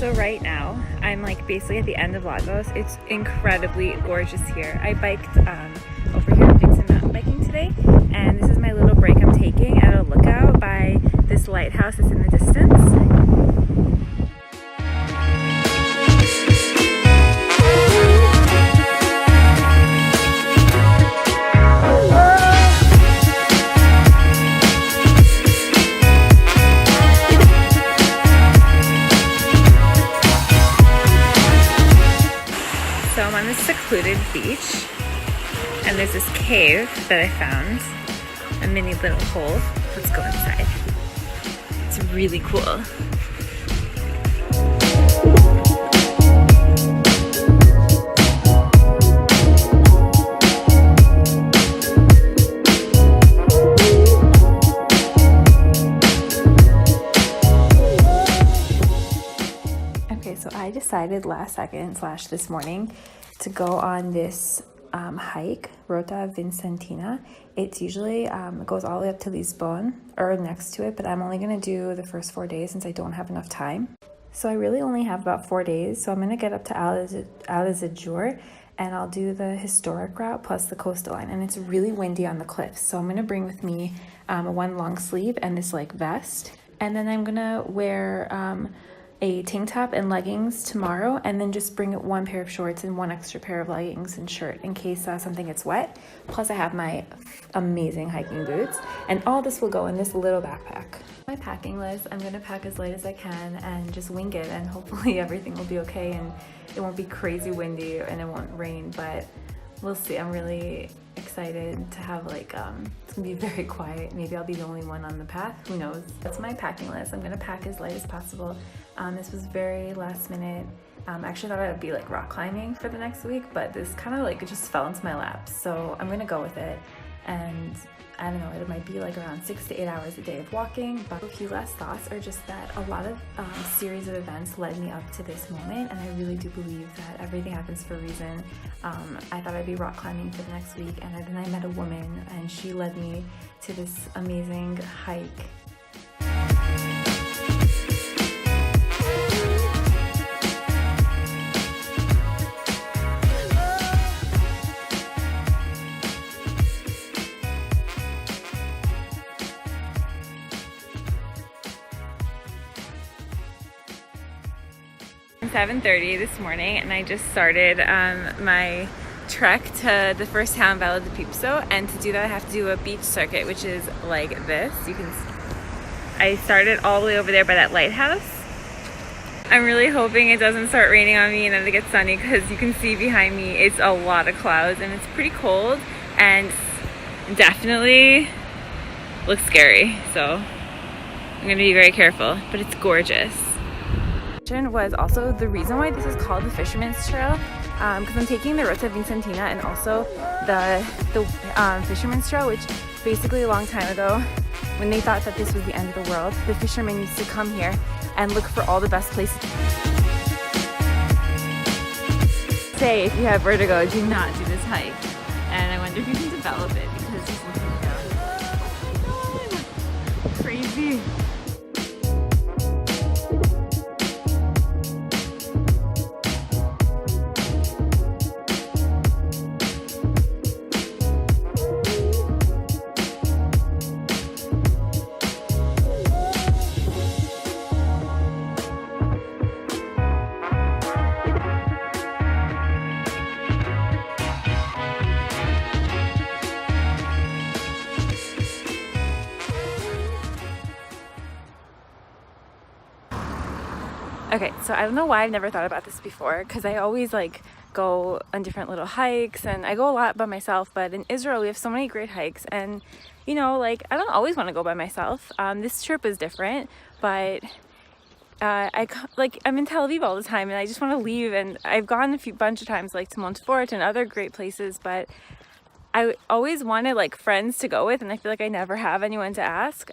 So right now, I'm like basically at the end of Lagos. It's incredibly gorgeous here. I biked over here at Vincent mountain biking today, and this is my little break I'm taking at a lookout by this lighthouse that's in the distance. So I'm on this secluded beach, and there's this cave that I found, a mini little hole. Let's go inside. It's really cool. Okay, so I decided last second / this morning to go on this hike, Rota Vincentina. It's usually it goes all the way up to Lisbon or next to it, but I'm only going to do the first 4 days since I don't have enough time. So I really only have about 4 days. So I'm going to get up to Alizajur, and I'll do the historic route plus the coastal line. And it's really windy on the cliffs, so I'm going to bring with me one long sleeve and this like vest, and then I'm going to wear a tank top and leggings tomorrow, and then just bring one pair of shorts and one extra pair of leggings and shirt in case something gets wet. Plus I have my amazing hiking boots, and all this will go in this little backpack. My packing list, I'm gonna pack as light as I can and just wing it, and hopefully everything will be okay and it won't be crazy windy and it won't rain, but we'll see. I'm really excited to have it's gonna be very quiet. Maybe I'll be the only one on the path, who knows. That's my packing list. I'm gonna pack as light as possible. This was very last minute. I actually thought I would be like rock climbing for the next week, but this kind of it just fell into my lap, so I'm gonna go with it. And I don't know, it might be like around 6 to 8 hours a day of walking. But a few last thoughts are just that a lot of series of events led me up to this moment, and I really do believe that everything happens for a reason. I thought I'd be rock climbing for the next week, and then I met a woman, and she led me to this amazing hike. It's 7:30 this morning, and I just started my trek to the first town, Vilo De Bispo, and to do that I have to do a beach circuit, which is like this. I started all the way over there by that lighthouse. I'm really hoping it doesn't start raining on me and then it gets sunny, because you can see behind me it's a lot of clouds and it's pretty cold and definitely looks scary, so I'm gonna be very careful, but it's gorgeous. Was also the reason why this is called the Fisherman's Trail, because I'm taking the Rota Vincentina and also the Fisherman's Trail, which basically a long time ago, when they thought that this was the end of the world, the fishermen used to come here and look for all the best places. Say if you have vertigo, do not do this hike. And I wonder if you can develop it, because this looking down. Oh my God, crazy. Okay, so I don't know why I've never thought about this before, because I always go on different little hikes, and I go a lot by myself, but in Israel we have so many great hikes, and I don't always want to go by myself. This trip is different, but I'm in Tel Aviv all the time, and I just want to leave, and I've gone a bunch of times to Montfort and other great places, but I always wanted friends to go with, and I feel like I never have anyone to ask.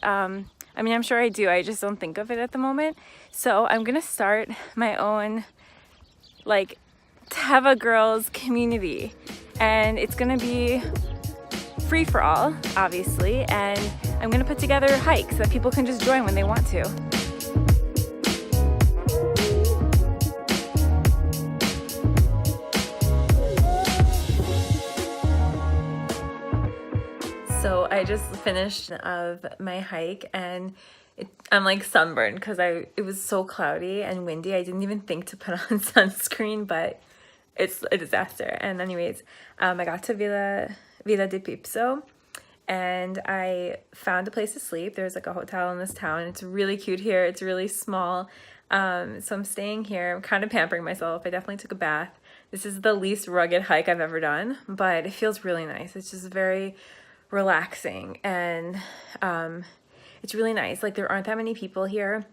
I'm sure I do, I just don't think of it at the moment. So I'm gonna start my own Teva Girls community, and it's gonna be free for all, obviously, and I'm gonna put together hikes that people can just join when they want to. I just finished of my hike, and I'm like sunburned because it was so cloudy and windy. I didn't even think to put on sunscreen, but it's a disaster. And anyways, I got to Vilo De Bispo, and I found a place to sleep. There's like a hotel in this town. It's really cute here. It's really small. So I'm staying here. I'm kind of pampering myself. I definitely took a bath. This is the least rugged hike I've ever done, but it feels really nice. It's just very relaxing, and it's really nice. Like, there aren't that many people here,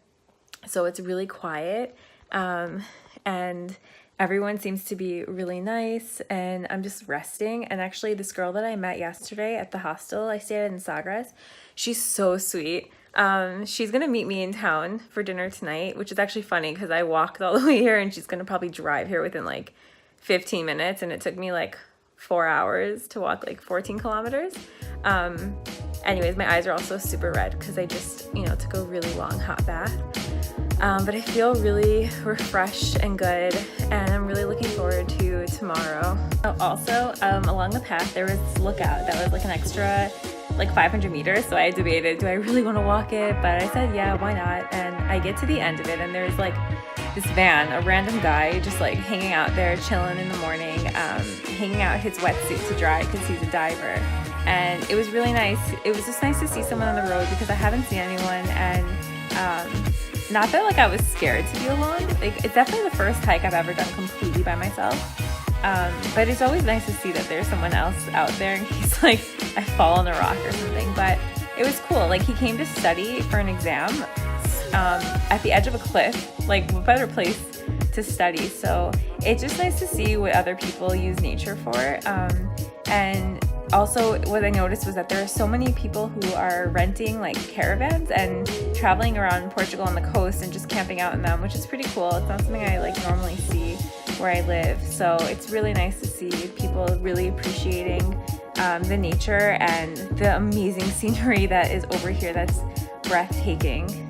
so it's really quiet, and everyone seems to be really nice, and I'm just resting. And actually, this girl that I met yesterday at the hostel I stayed at in Sagres, she's so sweet. She's gonna meet me in town for dinner tonight, which is actually funny because I walked all the way here, and she's gonna probably drive here within like 15 minutes, and it took me like 4 hours to walk like 14 kilometers. Anyways, my eyes are also super red because I just, took a really long hot bath. But I feel really refreshed and good, and I'm really looking forward to tomorrow. Also, along the path, there was this lookout that was like an extra like 500 meters, so I debated, do I really want to walk it? But I said, yeah, why not? And I get to the end of it, and there's like this van, a random guy just like hanging out there, chilling in the morning, hanging out his wetsuit to dry because he's a diver. And it was really nice. It was just nice to see someone on the road because I haven't seen anyone, and not that like I was scared to be alone. Like, it's definitely the first hike I've ever done completely by myself. But it's always nice to see that there's someone else out there in case like I fall on a rock or something. But it was cool. Like, he came to study for an exam at the edge of a cliff. Like, what better place to study? So it's just nice to see what other people use nature for. And also, what I noticed was that there are so many people who are renting like caravans and traveling around Portugal on the coast and just camping out in them, which is pretty cool. It's not something I like normally see where I live. So it's really nice to see people really appreciating the nature and the amazing scenery that is over here. That's breathtaking.